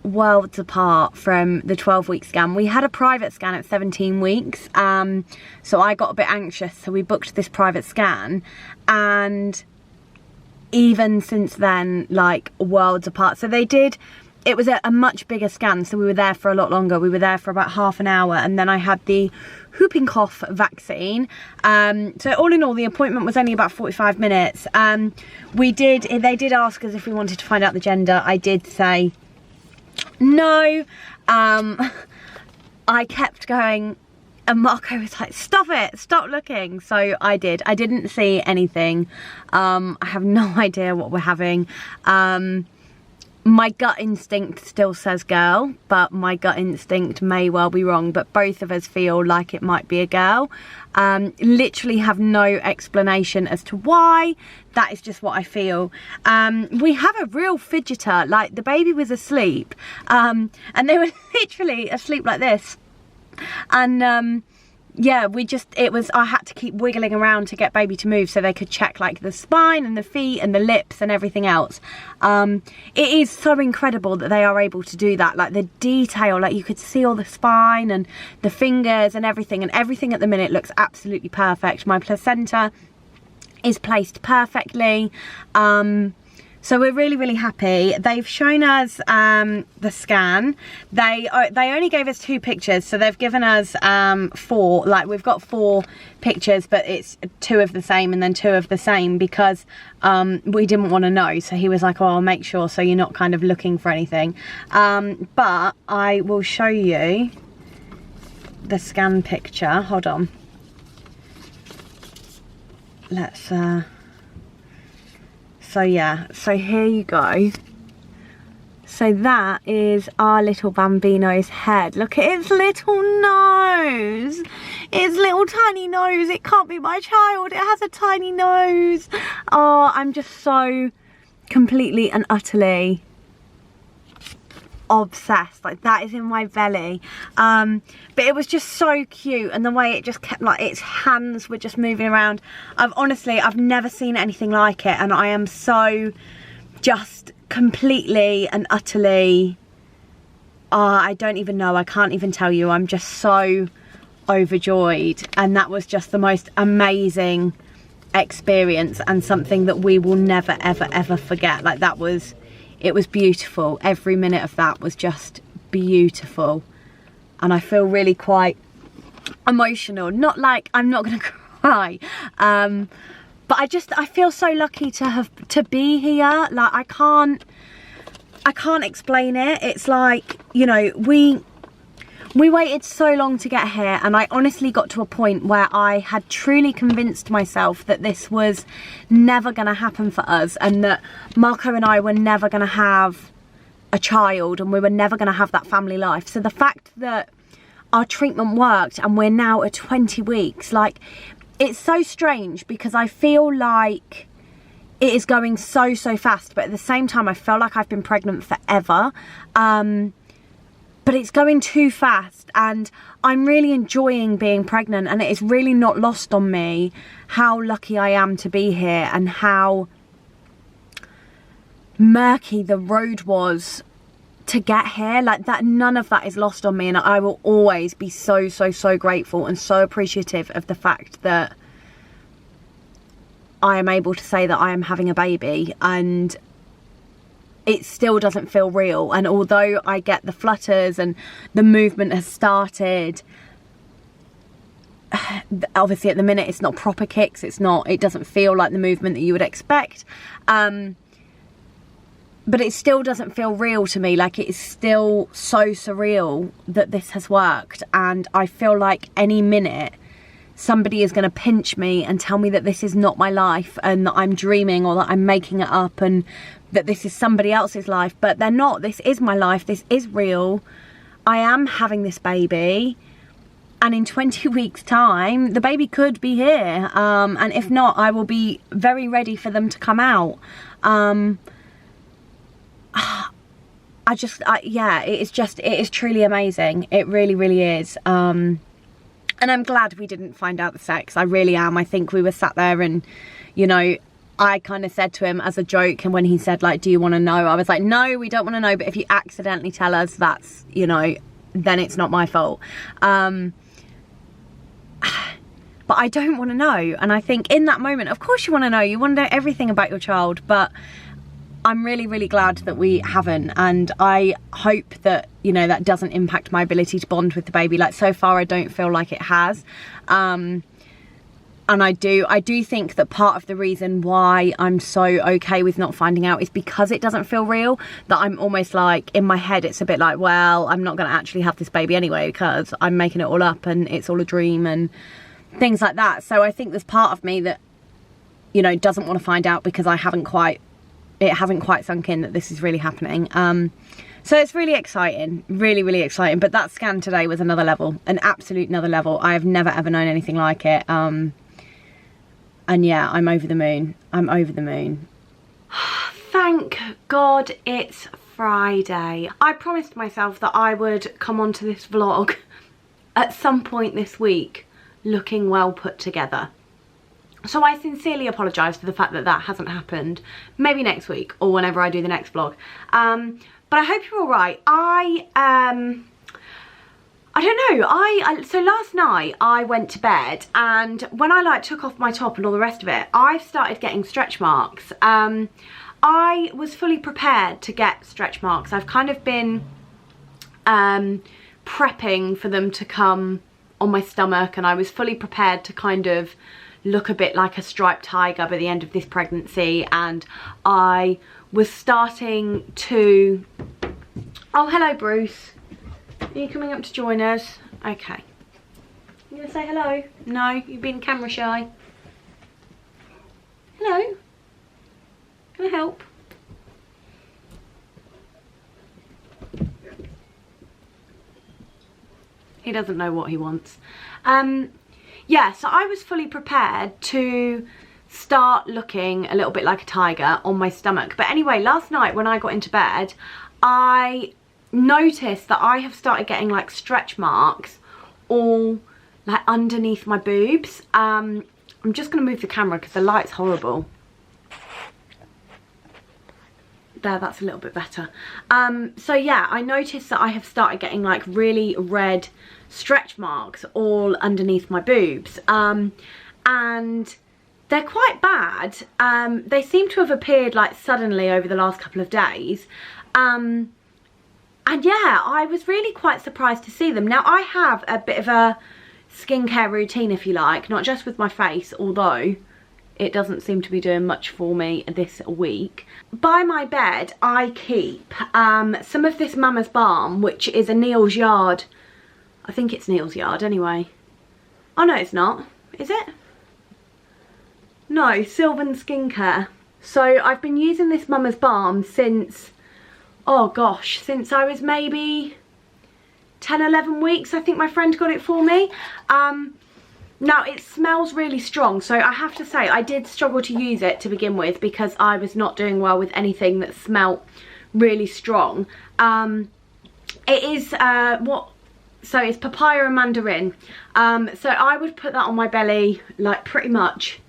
worlds apart from the 12-week scan. We had a private scan at 17 weeks, so I got a bit anxious, so we booked this private scan, and even since then, like, worlds apart. So they did, it was a much bigger scan, so we were there for a lot longer. We were there for about half an hour, and then I had the whooping cough vaccine. So all in all, the appointment was only about 45 minutes. They did ask us if we wanted to find out the gender. I did say no. I kept going, and Marco was like, stop it, stop looking. So I did. I didn't see anything. I have no idea what we're having. My gut instinct still says girl, but my gut instinct may well be wrong, but both of us feel like it might be a girl. Literally have no explanation as to why. That is just what I feel. We have a real fidgeter. Like, the baby was asleep, and they were literally asleep like this. And yeah, I had to keep wiggling around to get baby to move so they could check, like, the spine and the feet and the lips and everything else. It is so incredible that they are able to do that. Like, the detail, like, you could see all the spine and the fingers and everything at the minute looks absolutely perfect. My placenta is placed perfectly. So we're really, really happy. They've shown us the scan. They only gave us 2 pictures, so they've given us 4. Like, we've got 4 pictures, but it's 2 of the same and then 2 of the same, because we didn't want to know. So he was like, oh, I'll make sure so you're not kind of looking for anything. But I will show you the scan picture. Hold on. Let's so yeah, so here you go. So that is our little bambino's head. Look at its little nose. Its little tiny nose. It can't be my child. It has a tiny nose. Oh, I'm just so completely and utterly obsessed. Like, that is in my belly. But it was just so cute, and the way it just kept, like, its hands were just moving around. I've never seen anything like it, and I am so just completely and utterly, I don't even know, I can't even tell you. I'm just so overjoyed, and that was just the most amazing experience, and something that we will never ever ever forget. Like, it was beautiful. Every minute of that was just beautiful. And I feel really quite emotional. Not like I'm not gonna cry. But I feel so lucky to be here. Like, I can't explain it. It's like, you know, we waited so long to get here, and I honestly got to a point where I had truly convinced myself that this was never going to happen for us, and that Marco and I were never going to have a child, and we were never going to have that family life. So the fact that our treatment worked and we're now at 20 weeks, like, it's so strange, because I feel like it is going so fast, but at the same time I feel like I've been pregnant forever. But it's going too fast, and I'm really enjoying being pregnant, and it is really not lost on me how lucky I am to be here, and how murky the road was to get here. Like, that, none of that is lost on me, and I will always be so grateful and so appreciative of the fact that I am able to say that I am having a baby, and it still doesn't feel real. And although I get the flutters and the movement has started, obviously at the minute it's not proper kicks, it doesn't feel like the movement that you would expect. but it still doesn't feel real to me. Like, it is still so surreal that this has worked, and I feel like any minute somebody is going to pinch me and tell me that this is not my life and that I'm dreaming or that I'm making it up and that this is somebody else's life, but they're not. This is my life. This is real. I am having this baby, and in 20 weeks time the baby could be here, and if not, I will be very ready for them to come out. Yeah, it is truly amazing. It really, really is. And I'm glad we didn't find out the sex. I really am. I think we were sat there and, you know, I kind of said to him as a joke, and when he said, like, do you want to know? I was like, no, we don't want to know, but if you accidentally tell us, that's, you know, then it's not my fault. But I don't want to know. And I think in that moment, of course you want to know. You want to know everything about your child, but I'm really, really glad that we haven't, and I hope that, you know, that doesn't impact my ability to bond with the baby. Like, so far I don't feel like it has, and I do think that part of the reason why I'm so okay with not finding out is because it doesn't feel real. That I'm almost like, in my head it's a bit like, well, I'm not going to actually have this baby anyway because I'm making it all up and it's all a dream and things like that. So I think there's part of me that, you know, doesn't want to find out because it hasn't quite sunk in that this is really happening. So it's really exciting, really, really exciting. But that scan today was another level, an absolute another level. I have never ever known anything like it. And yeah, I'm over the moon. I'm over the moon. Thank God it's Friday. I promised myself that I would come onto this vlog at some point this week looking well put together. So I sincerely apologise for the fact that that hasn't happened. Maybe next week or whenever I do the next vlog. But I hope you're all right. I don't know. So last night I went to bed, and when I like took off my top and all the rest of it, I started getting stretch marks. I was fully prepared to get stretch marks. I've kind of been prepping for them to come on my stomach, and I was fully prepared to kind of look a bit like a striped tiger by the end of this pregnancy, and I was starting to... Oh, hello Bruce. Are you coming up to join us? Okay. You gonna say hello? No, you've been camera shy. Hello. Can I help? He doesn't know what he wants. Yeah, so I was fully prepared to start looking a little bit like a tiger on my stomach. But anyway, last night when I got into bed, I noticed that I have started getting like stretch marks all like underneath my boobs. I'm just going to move the camera because the light's horrible. There, that's a little bit better. So yeah, I noticed that I have started getting like really red stretch marks all underneath my boobs, and they're quite bad. They seem to have appeared like suddenly over the last couple of days, and yeah, I was really quite surprised to see them. Now, I have a bit of a skincare routine, if you like, not just with my face, although it doesn't seem to be doing much for me this week. By my bed, I keep some of this Mama's Balm, which is a Neal's Yard. I think it's Neal's Yard anyway. Oh no, it's not. Is it? No, Sylvan Skincare. So I've been using this Mama's Balm since, oh gosh, since I was maybe 10, 11 weeks. I think my friend got it for me. Now, it smells really strong, so I have to say I did struggle to use it to begin with because I was not doing well with anything that smelt really strong. It is so it's papaya and mandarin. So I would put that on my belly like pretty much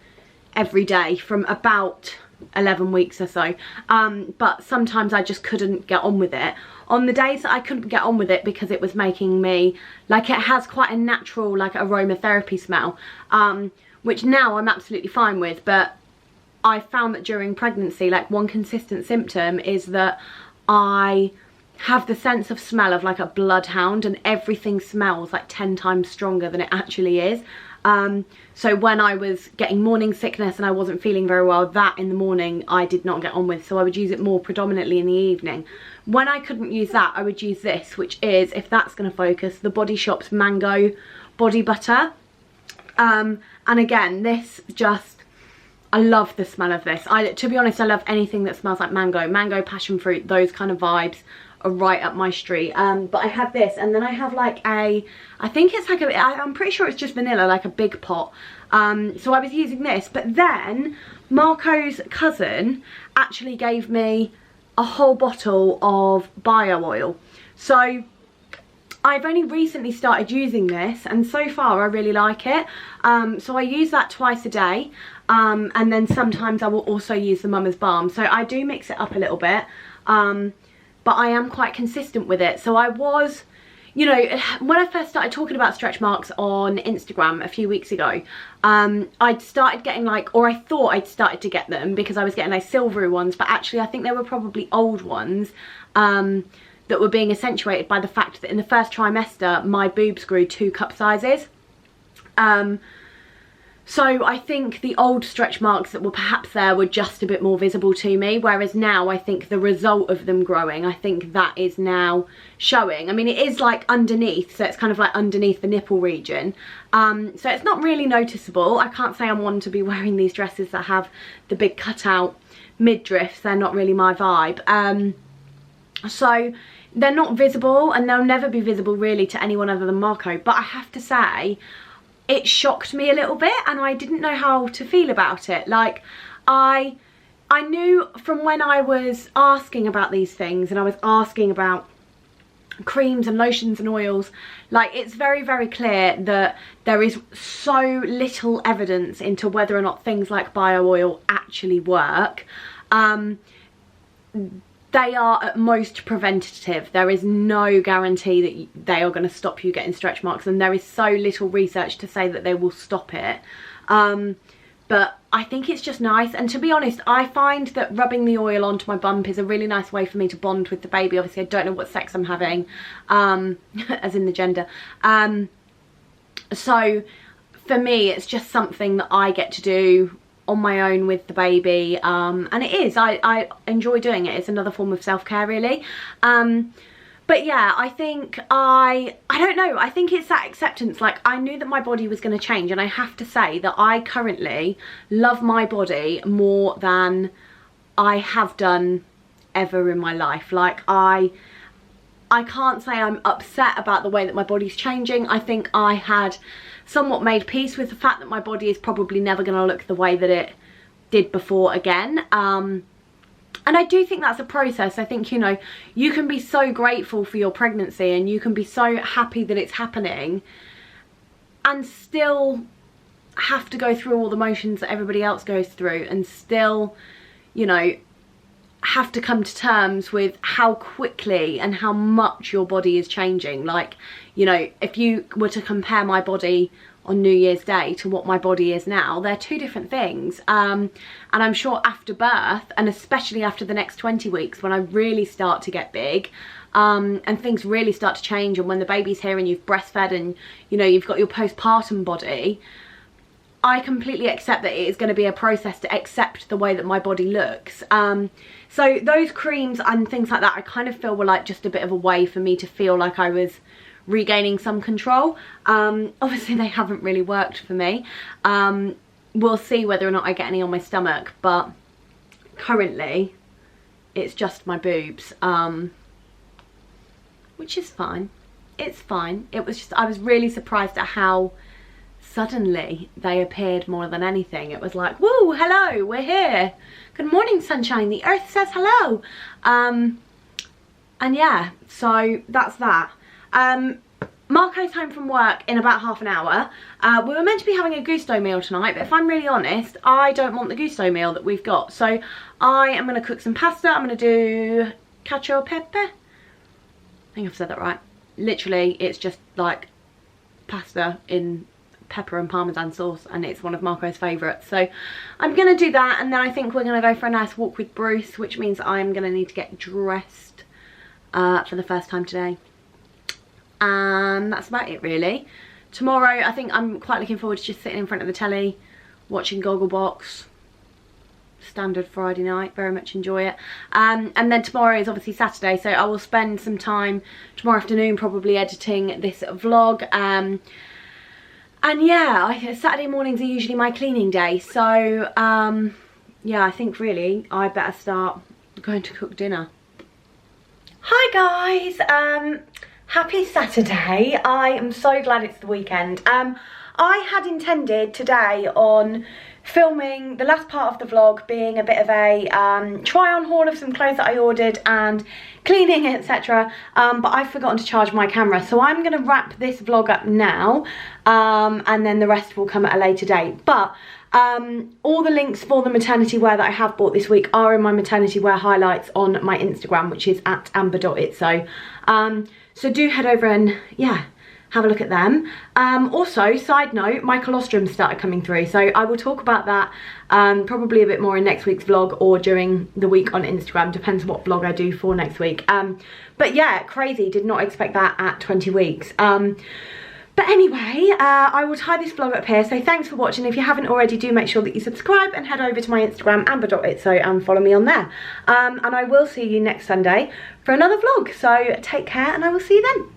every day from about 11 weeks or so, but sometimes I just couldn't get on with it. On the days that I couldn't get on with it because it was making me, like, it has quite a natural like aromatherapy smell, which now I'm absolutely fine with, but I found that during pregnancy, like, one consistent symptom is that I have the sense of smell of like a bloodhound, and everything smells like 10 times stronger than it actually is. So when I was getting morning sickness and I wasn't feeling very well, that in the morning I did not get on with, so I would use it more predominantly in the evening. When I couldn't use that, I would use this, which is, if that's going to focus, the Body Shop's Mango Body Butter. And again, this just, I love the smell of this. To be honest, I love anything that smells like mango, passion fruit, those kind of vibes are right up my street. But I have this, and then I have like I think it's like I'm pretty sure it's just vanilla, like a big pot. So I was using this, but then Marco's cousin actually gave me a whole bottle of bio oil. So I've only recently started using this, and so far I really like it. So I use that twice a day, and then sometimes I will also use the Mama's Balm. So I do mix it up a little bit, but I am quite consistent with it. So I was, you know, when I first started talking about stretch marks on Instagram a few weeks ago, I'd started getting like, or I thought I'd started to get them because I was getting like silvery ones, but actually I think they were probably old ones that were being accentuated by the fact that in the first trimester my boobs grew 2 cup sizes. So I think the old stretch marks that were perhaps there were just a bit more visible to me, whereas now I think the result of them growing, I think that is now showing. I mean, it is like underneath, so it's kind of like underneath the nipple region. So it's not really noticeable. I can't say I'm one to be wearing these dresses that have the big cutout midriffs. They're not really my vibe. So they're not visible, and they'll never be visible really to anyone other than Marco. But I have to say, it shocked me a little bit, and I didn't know how to feel about it. Like, I knew from when I was asking about these things, and I was asking about creams and lotions and oils, like, it's very, very clear that there is so little evidence into whether or not things like bio oil actually work. They are at most preventative. There is no guarantee that they are going to stop you getting stretch marks, and there is so little research to say that they will stop it. But I think it's just nice, and to be honest, I find that rubbing the oil onto my bump is a really nice way for me to bond with the baby. Obviously I don't know what sex I'm having, as in the gender. So for me it's just something that I get to do on my own with the baby, and it is, I enjoy doing it. It's another form of self-care really. But yeah, I think I don't know, I think it's that acceptance. Like, I knew that my body was going to change, and I have to say that I currently love my body more than I have done ever in my life. Like, I can't say I'm upset about the way that my body's changing. I think I had somewhat made peace with the fact that my body is probably never going to look the way that it did before again. And I do think that's a process. I think, you know, you can be so grateful for your pregnancy, and you can be so happy that it's happening, and still have to go through all the motions that everybody else goes through, and still, you know, have to come to terms with how quickly and how much your body is changing. Like, you know, if you were to compare my body on New Year's Day to what my body is now, they're 2 different things. And I'm sure after birth, and especially after the next 20 weeks when I really start to get big, and things really start to change, and when the baby's here and you've breastfed and, you know, you've got your postpartum body, I completely accept that it is going to be a process to accept the way that my body looks. So those creams and things like that, I kind of feel were like just a bit of a way for me to feel like I was regaining some control. Obviously they haven't really worked for me. We'll see whether or not I get any on my stomach, but currently it's just my boobs, which is fine. It's fine. It was just, I was really surprised at how suddenly they appeared more than anything. It was like, woo, hello, we're here. Good morning, sunshine. The earth says hello. And yeah, so that's that. Marco's home from work in about half an hour. We were meant to be having a GOUSTO meal tonight, but if I'm really honest, I don't want the GOUSTO meal that we've got. So I am going to cook some pasta. I'm going to do cacio e pepe. I think I've said that right. Literally, it's just like pasta in pepper and parmesan sauce, and it's one of Marco's favourites. So I'm going to do that, and then I think we're going to go for a nice walk with Bruce, which means I'm going to need to get dressed for the first time today. And that's about it really. tomorrow I think I'm quite looking forward to just sitting in front of the telly, watching Gogglebox. Standard Friday night, very much enjoy it. And then tomorrow is obviously Saturday, so I will spend some time tomorrow afternoon probably editing this vlog. And yeah, Saturday mornings are usually my cleaning day, so yeah, I think really I better start going to cook dinner. Hi guys, happy Saturday. I am so glad it's the weekend. I had intended today on filming the last part of the vlog being a bit of a try on haul of some clothes that I ordered and cleaning, etc. But I've forgotten to charge my camera, so I'm going to wrap this vlog up now, and then the rest will come at a later date. But all the links for the maternity wear that I have bought this week are in my maternity wear highlights on my Instagram, which is at amber.itzo. So do head over and yeah, have a look at them. Also, side note, my colostrum started coming through, so I will talk about that probably a bit more in next week's vlog or during the week on Instagram, depends what vlog I do for next week. But yeah, crazy, did not expect that at 20 weeks. But anyway, I will tie this vlog up here, so thanks for watching. If you haven't already, do make sure that you subscribe and head over to my Instagram, amber.itzo, and follow me on there. And I will see you next Sunday for another vlog, so take care and I will see you then.